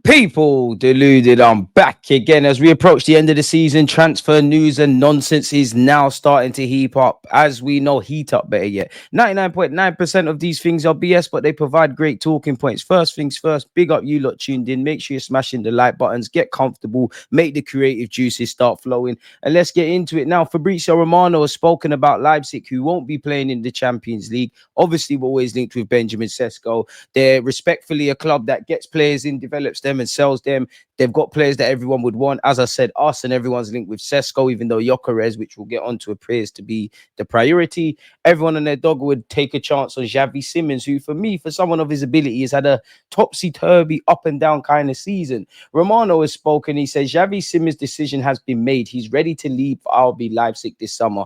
People, deluded, I'm back again. As we approach the end of the season, transfer news and nonsense is now starting to heat up better yet. 99.9% of these things are BS, but they provide great talking points. First things first, big up you lot tuned in. Make sure you're smashing the like buttons, get comfortable, make the creative juices start flowing. And let's get into it now. Fabrizio Romano has spoken about Leipzig, who won't be playing in the Champions League. Obviously, we're always linked with Benjamin Sesko. They're respectfully a club that gets players in, develops them, and sells them. They've got players that everyone would want. As I said, us and everyone's linked with Sesko, even though Gyökeres, which we'll get onto, appears to be the priority. Everyone and their dog would take a chance on Xavi Simons, who, for me, for someone of his ability, has had a topsy-turvy, up and down kind of season. Romano has spoken. He says Xavi Simons' decision has been made. He's ready to leave RB Leipzig this summer.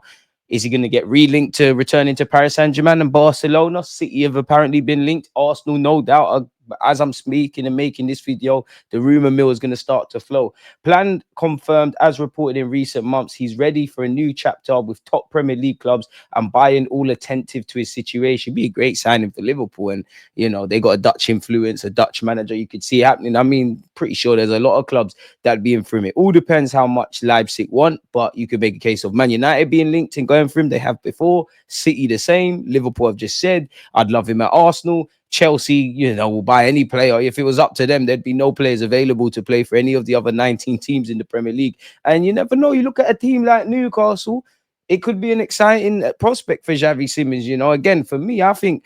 Is he going to get relinked to returning to Paris Saint-Germain and Barcelona? City have apparently been linked. Arsenal, no doubt. As I'm speaking and making this video, the rumor mill is going to start to flow. Plan confirmed, as reported in recent months. He's ready for a new chapter with top Premier League clubs and Bayern all attentive to his situation. Be a great signing for Liverpool. And, you know, they got a Dutch influence, a Dutch manager. You could see it happening. I mean, pretty sure there's a lot of clubs that'd be in for him. It all depends how much Leipzig want, but you could make a case of Man United being linked and going for him. They have before. City the same. Liverpool have just said, I'd love him at Arsenal. Chelsea, you know, will buy any player. If it was up to them, there'd be no players available to play for any of the other 19 teams in the Premier League. And you never know. You look at a team like Newcastle, it could be an exciting prospect for Xavi Simons. You know, again, for me, I think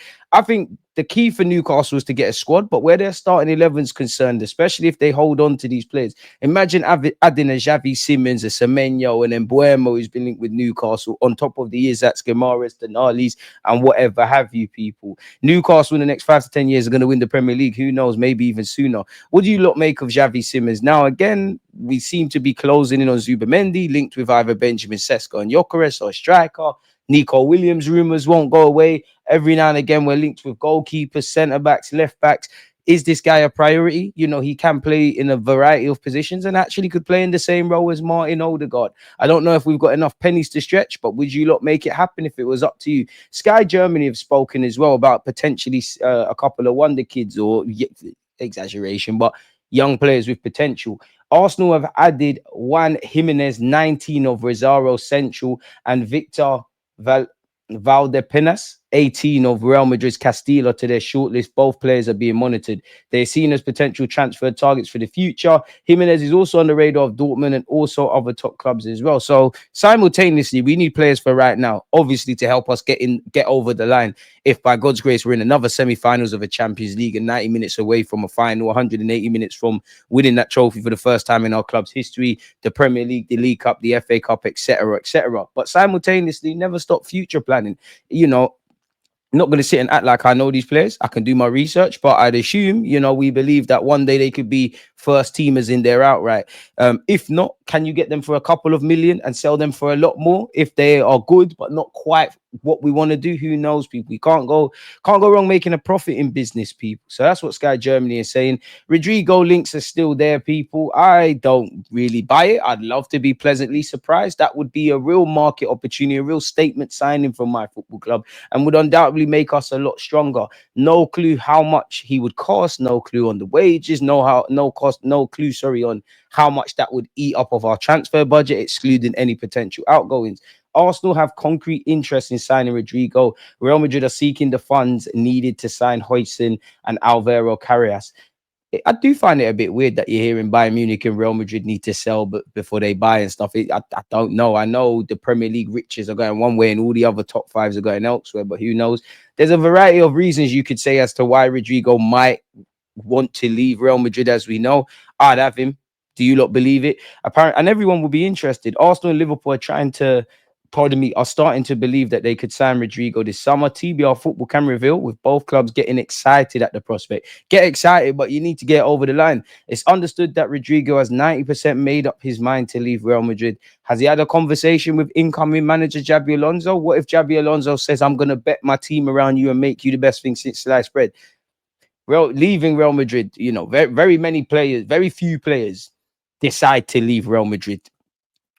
the key for Newcastle is to get a squad, but where their starting 11 is concerned, especially if they hold on to these players, imagine adding a Xavi Simons, a Semenyo, and then Buemo, who's been linked with Newcastle, on top of the Isaacs, Gamares, Denalis, and whatever have you, people. Newcastle in the next 5 to 10 years are going to win the Premier League. Who knows? Maybe even sooner. What do you lot make of Xavi Simons? Now, again, we seem to be closing in on Zubamendi, linked with either Benjamin Sesko and Gyökeres or striker. Nico Williams rumors won't go away. Every now and again, we're linked with goalkeepers, centre-backs, left-backs. Is this guy a priority? You know, he can play in a variety of positions and actually could play in the same role as Martin Odegaard. I don't know if we've got enough pennies to stretch, but would you lot make it happen if it was up to you? Sky Germany have spoken as well about potentially a couple of wonder kids, or exaggeration, but young players with potential. Arsenal have added Juan Jimenez, 19 of Rosario Central, and Victor Valdepenas, 18 of Real Madrid's Castilla, to their shortlist. Both players are being monitored. They're seen as potential transfer targets for the future. Jimenez is also on the radar of Dortmund and also other top clubs as well. So simultaneously, we need players for right now, obviously, to help us get over the line. If by God's grace we're in another semi-finals of a Champions League and 90 minutes away from a final, 180 minutes from winning that trophy for the first time in our club's history, the Premier League, the League Cup, the FA Cup, etc., etc. But simultaneously, never stop future planning. You know, not going to sit and act like I know these players. I can do my research, but I'd assume, you know, we believe that one day they could be first teamers in there outright. If not, can you get them for a couple of million and sell them for a lot more if they are good, but not quite what we want to do? Who knows, people? We can't go wrong making a profit in business, people. So that's what Sky Germany is saying. Rodrygo links are still there, people. I don't really buy it. I'd love to be pleasantly surprised. That would be a real market opportunity, a real statement signing from my football club, and would undoubtedly make us a lot stronger. No clue how much he would cost. No clue on the wages. No clue on how much that would eat up of our transfer budget, excluding any potential outgoings. Arsenal have concrete interest in signing Rodrygo. Real Madrid are seeking the funds needed to sign Huijsen and Alvaro Carreras. I do find it a bit weird that you're hearing Bayern Munich and Real Madrid need to sell before they buy and stuff. I don't know. I know the Premier League riches are going one way and all the other top fives are going elsewhere, but who knows? There's a variety of reasons you could say as to why Rodrygo might want to leave Real Madrid. As we know, I'd have him. Do you lot believe it? Apparently, and everyone will be interested. Arsenal and Liverpool are starting to believe that they could sign Rodrygo this summer. TBR Football can reveal, with both clubs getting excited at the prospect. Get excited, but you need to get over the line. It's understood that Rodrygo has 90% made up his mind to leave Real Madrid. Has he had a conversation with incoming manager Xabi Alonso? What if Xabi Alonso says, I'm going to bet my team around you and make you the best thing since sliced bread? leaving Real Madrid, very many players, very few players decide to leave Real Madrid.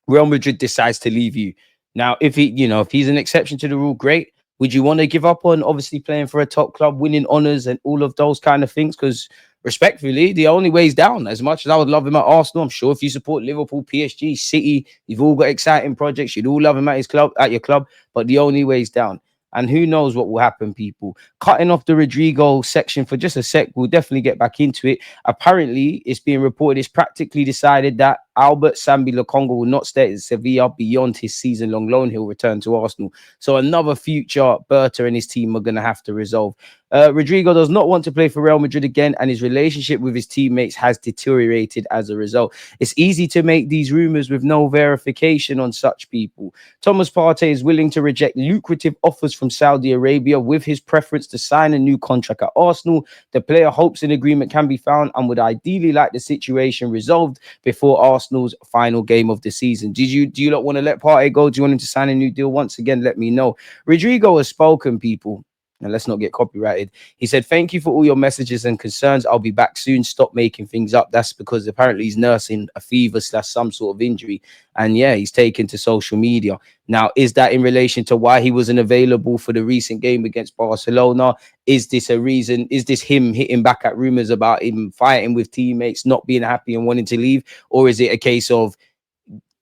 Real Madrid decides to leave you. Now, if he's an exception to the rule, great. Would you want to give up on obviously playing for a top club, winning honors, and all of those kind of things? Because respectfully, the only way is down. As much as I would love him at Arsenal, I'm sure if you support Liverpool, PSG, City, you've all got exciting projects. You'd all love him at his club, at your club. But the only way is down. And who knows what will happen, people. Cutting off the Rodrygo section for just a sec, we'll definitely get back into it. Apparently, it's being reported it's practically decided that Albert Sambi Lokonga will not stay at Sevilla beyond his season-long loan. He'll return to Arsenal. So another future Berta and his team are going to have to resolve. Rodrygo does not want to play for Real Madrid again, and his relationship with his teammates has deteriorated as a result. It's easy to make these rumors with no verification on such people. Thomas Partey is willing to reject lucrative offers from Saudi Arabia with his preference to sign a new contract at Arsenal. The player hopes an agreement can be found and would ideally like the situation resolved before Arsenal's final game of the season. Do you not want to let Partey go? Do you want him to sign a new deal? Once again, let me know. Rodrygo has spoken, people. And let's not get copyrighted. He said, "Thank you for all your messages and concerns. I'll be back soon. Stop making things up." That's because apparently he's nursing a fever / some sort of injury. And yeah, he's taken to social media. Now, is that in relation to why he wasn't available for the recent game against Barcelona? Is this a reason? Is this him hitting back at rumors about him fighting with teammates, not being happy and wanting to leave? Or is it a case of,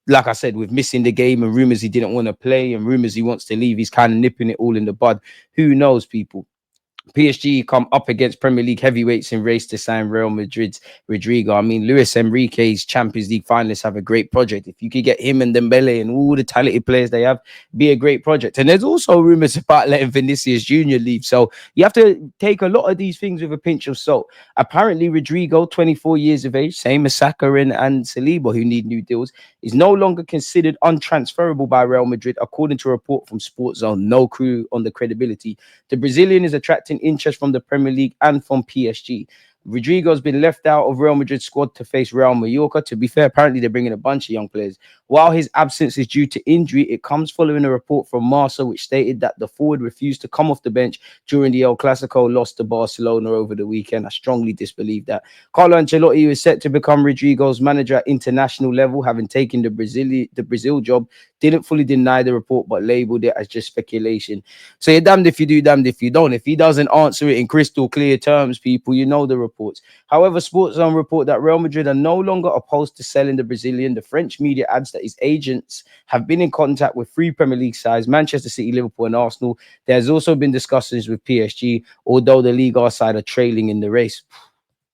like I said, with missing the game and rumors he didn't want to play and rumors he wants to leave, he's kind of nipping it all in the bud? Who knows, people? PSG come up against Premier League heavyweights in race to sign Real Madrid's Rodrygo. I mean, Luis Enrique's Champions League finalists have a great project. If you could get him and Dembele and all the talented players they have, be a great project. And there's also rumors about letting Vinicius Jr. leave. So you have to take a lot of these things with a pinch of salt. Apparently, Rodrygo, 24 years of age, same as Saka and Saliba, who need new deals, is no longer considered untransferable by Real Madrid, according to a report from Sports Zone. No clue on the credibility. The Brazilian is attracting interest from the Premier League and from PSG. Rodrygo has been left out of Real Madrid's squad to face Real Mallorca. To be fair, apparently they're bringing a bunch of young players. While his absence is due to injury, it comes following a report from Marca, which stated that the forward refused to come off the bench during the El Clasico loss to Barcelona over the weekend. I strongly disbelieve that. Carlo Ancelotti, who is set to become Rodrygo's manager at international level, having taken the Brazil job, didn't fully deny the report, but labeled it as just speculation. So you're damned if you do, damned if you don't. If he doesn't answer it in crystal clear terms, people, you know the reports. However, Sports Zone report that Real Madrid are no longer opposed to selling the Brazilian. The French media adds that his agents have been in contact with 3 Premier League sides, Manchester City, Liverpool, and Arsenal. There's also been discussions with PSG, although the Liga side are trailing in the race.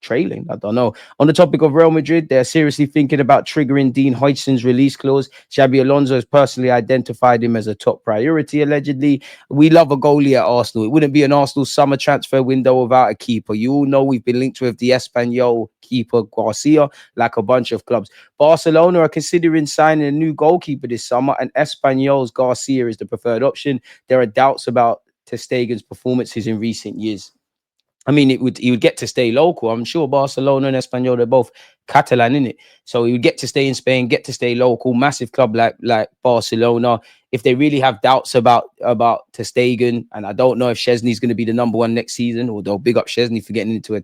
Trailing, I don't know. On the topic of Real Madrid, they're seriously thinking about triggering Dean Huijsen's release clause. Xabi Alonso has personally identified him as a top priority, allegedly. We love a goalie at Arsenal. It wouldn't be an Arsenal summer transfer window without a keeper. You all know we've been linked with the Espanyol keeper Garcia, like a bunch of clubs. Barcelona are considering signing a new goalkeeper this summer, and Espanyol's Garcia is the preferred option. There are doubts about ter Stegen's performances in recent years. I mean, he would get to stay local. I'm sure Barcelona and Espanyol, they're both Catalan, in it. So he would get to stay in Spain, get to stay local. Massive club like Barcelona. If they really have doubts about ter Stegen, and I don't know if Szczesny's going to be the number 1 next season, or they'll big up Szczesny for getting into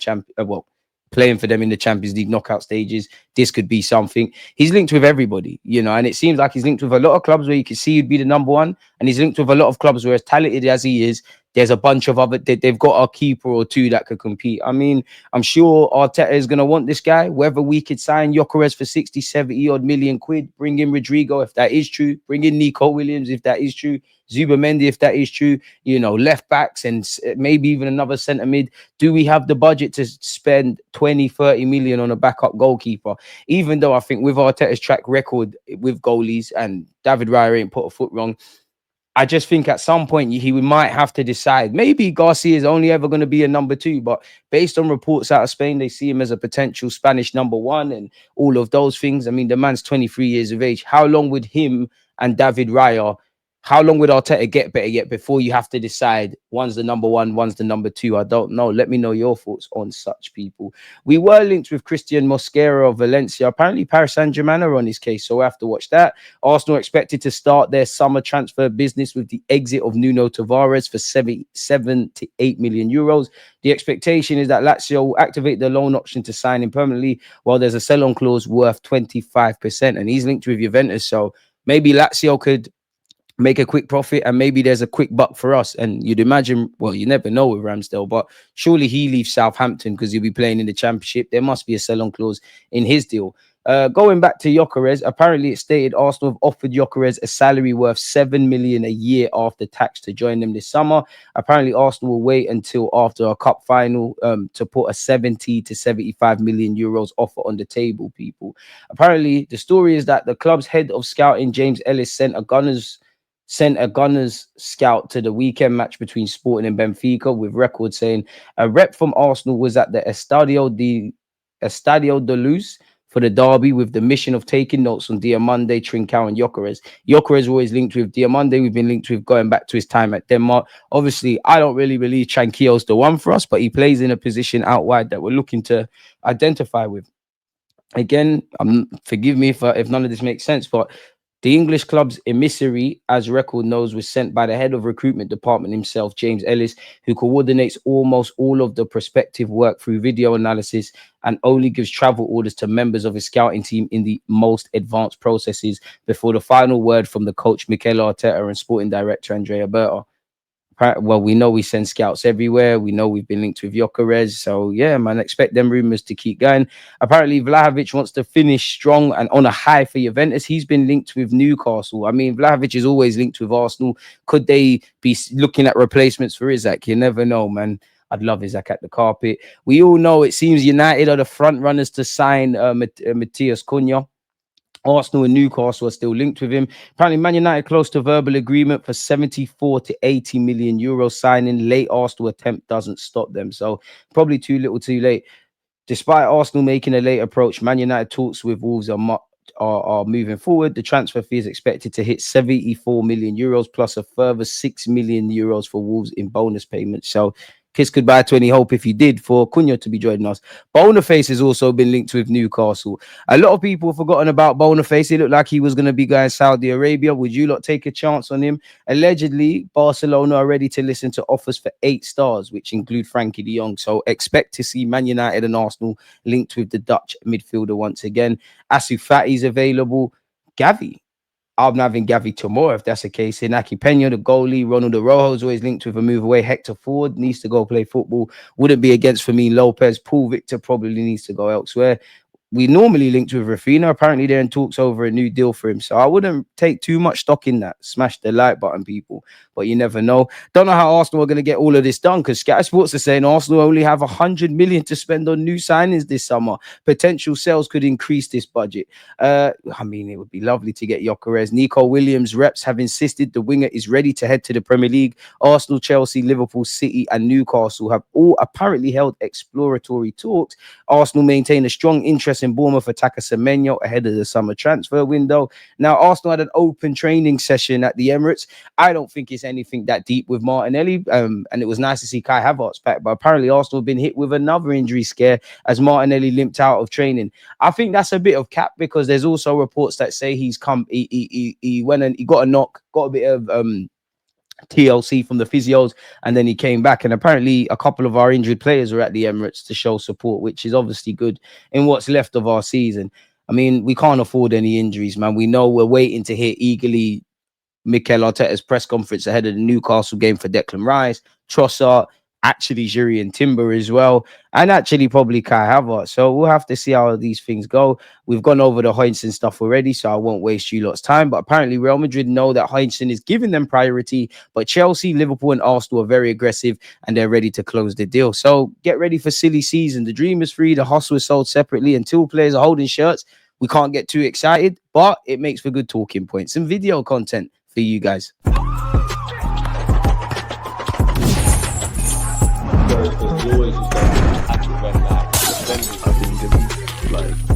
playing for them in the Champions League knockout stages. This could be something. He's linked with everybody, and it seems like he's linked with a lot of clubs where you can see he'd be the number 1, and he's linked with a lot of clubs where, as talented as he is, there's a bunch of other, they've got a keeper or 2 that could compete. I mean, I'm sure Arteta is going to want this guy. Whether we could sign Gyökeres for 60, 70 odd million quid, bring in Rodrygo if that is true, bring in Nico Williams if that is true, Zubamendi if that is true, left backs and maybe even another centre mid. Do we have the budget to spend 20, 30 million on a backup goalkeeper? Even though I think with Arteta's track record with goalies, and David Raya ain't put a foot wrong, I just think at some point he might have to decide. Maybe Garcia is only ever going to be a number 2, but based on reports out of Spain, they see him as a potential Spanish number 1 and all of those things. I mean, the man's 23 years of age. How long would him and David Raya How long would Arteta get better yet before you have to decide one's the number one, one's the number two? I don't know. Let me know your thoughts on such people. We were linked with Christian Mosquera of Valencia. Apparently, Paris Saint-Germain are on his case, so we'll have to watch that. Arsenal expected to start their summer transfer business with the exit of Nuno Tavares for 7 to 8 million euros. The expectation is that Lazio will activate the loan option to sign him permanently, while there's a sell-on clause worth 25%, and he's linked with Juventus, so maybe Lazio could make a quick profit and maybe there's a quick buck for us. And you'd imagine, well, you never know with Ramsdale, but surely he leaves Southampton because he'll be playing in the Championship. There must be a sell-on clause in his deal. Going back to Gyökeres, apparently it stated Arsenal have offered Gyökeres a salary worth 7 million a year after tax to join them this summer. Apparently Arsenal will wait until after a cup final to put a 70 to 75 million euros offer on the table, people. Apparently the story is that the club's head of scouting, James Ellis, sent a Gunners scout to the weekend match between Sporting and Benfica with records saying a rep from Arsenal was at the Estadio de Luz for the derby with the mission of taking notes on Diamande, Trincao and Gyökeres. Gyökeres always linked with Diamande. We've been linked with going back to his time at Denmark. Obviously, I don't really believe Tranquillo's the one for us, but he plays in a position out wide that we're looking to identify with. Again, forgive me if none of this makes sense, but the English club's emissary, as record knows, was sent by the head of recruitment department himself, James Ellis, who coordinates almost all of the prospective work through video analysis and only gives travel orders to members of his scouting team in the most advanced processes before the final word from the coach, Mikel Arteta, and sporting director, Andrea Berta. Well, we know we send scouts everywhere. We know we've been linked with Gyökeres. So, yeah, man, expect them rumours to keep going. Apparently, Vlahovic wants to finish strong and on a high for Juventus. He's been linked with Newcastle. I mean, Vlahovic is always linked with Arsenal. Could they be looking at replacements for Isak? You never know, man. I'd love Isak at the carpet. We all know it seems United are the front runners to sign Matheus Cunha. Arsenal and Newcastle are still linked with him. Apparently, Man United close to verbal agreement for 74 to 80 million euro signing. Late Arsenal attempt doesn't stop them. So probably too little too late. Despite Arsenal making a late approach, Man United talks with Wolves are moving forward. The transfer fee is expected to hit 74 million euros plus a further 6 million euros for Wolves in bonus payments. So kiss goodbye to any hope, if you did, for Cunha to be joining us. Boniface has also been linked with Newcastle. A lot of people have forgotten about Boniface. It looked like he was going to be going Saudi Arabia. Would you lot take a chance on him? Allegedly, Barcelona are ready to listen to offers for 8 stars, which include Frankie de Jong. So expect to see Man United and Arsenal linked with the Dutch midfielder once again. Asu Fati's available. Gavi. I'm having Gavi tomorrow if that's the case. Inaki Pena, the goalie. Ronald Araujo's always linked with a move away. Hector Ford needs to go play football. Wouldn't be against Fermin Lopez. Paul Victor probably needs to go elsewhere. We normally linked with Rafinha. Apparently, they're in talks over a new deal for him. So I wouldn't take too much stock in that. Smash the like button, people. But you never know. Don't know how Arsenal are going to get all of this done because Sky Sports are saying Arsenal only have 100 million to spend on new signings this summer. Potential sales could increase this budget. I mean, it would be lovely to get Gyökeres. Nico Williams reps have insisted the winger is ready to head to the Premier League. Arsenal, Chelsea, Liverpool, City and Newcastle have all apparently held exploratory talks. Arsenal maintain a strong interest in Bournemouth attacker Semenyo ahead of the summer transfer window. Now, Arsenal had an open training session at the Emirates. I don't think it's anything that deep with Martinelli, and it was nice to see Kai Havertz back, but apparently Arsenal have been hit with another injury scare as Martinelli limped out of training. I think that's a bit of cap because there's also reports that say he went and he got a knock, got a bit of TLC from the physios, and then he came back. And apparently a couple of our injured players were at the Emirates to show support, which is obviously good in what's left of our season. I mean, we can't afford any injuries, man. We know we're waiting to hear eagerly Mikel Arteta's press conference ahead of the Newcastle game for Declan Rice, Trossard, actually Juri and Timber as well, and actually probably Kai Havertz. So we'll have to see how these things go. We've gone over the Heinsohn stuff already, so I won't waste you lot's time. But apparently Real Madrid know that Heinsohn is giving them priority, but Chelsea, Liverpool and Arsenal are very aggressive and they're ready to close the deal. So get ready for silly season. The dream is free. The hustle is sold separately. Until players are holding shirts, we can't get too excited, but it makes for good talking points and video content for you guys. Always just like, I think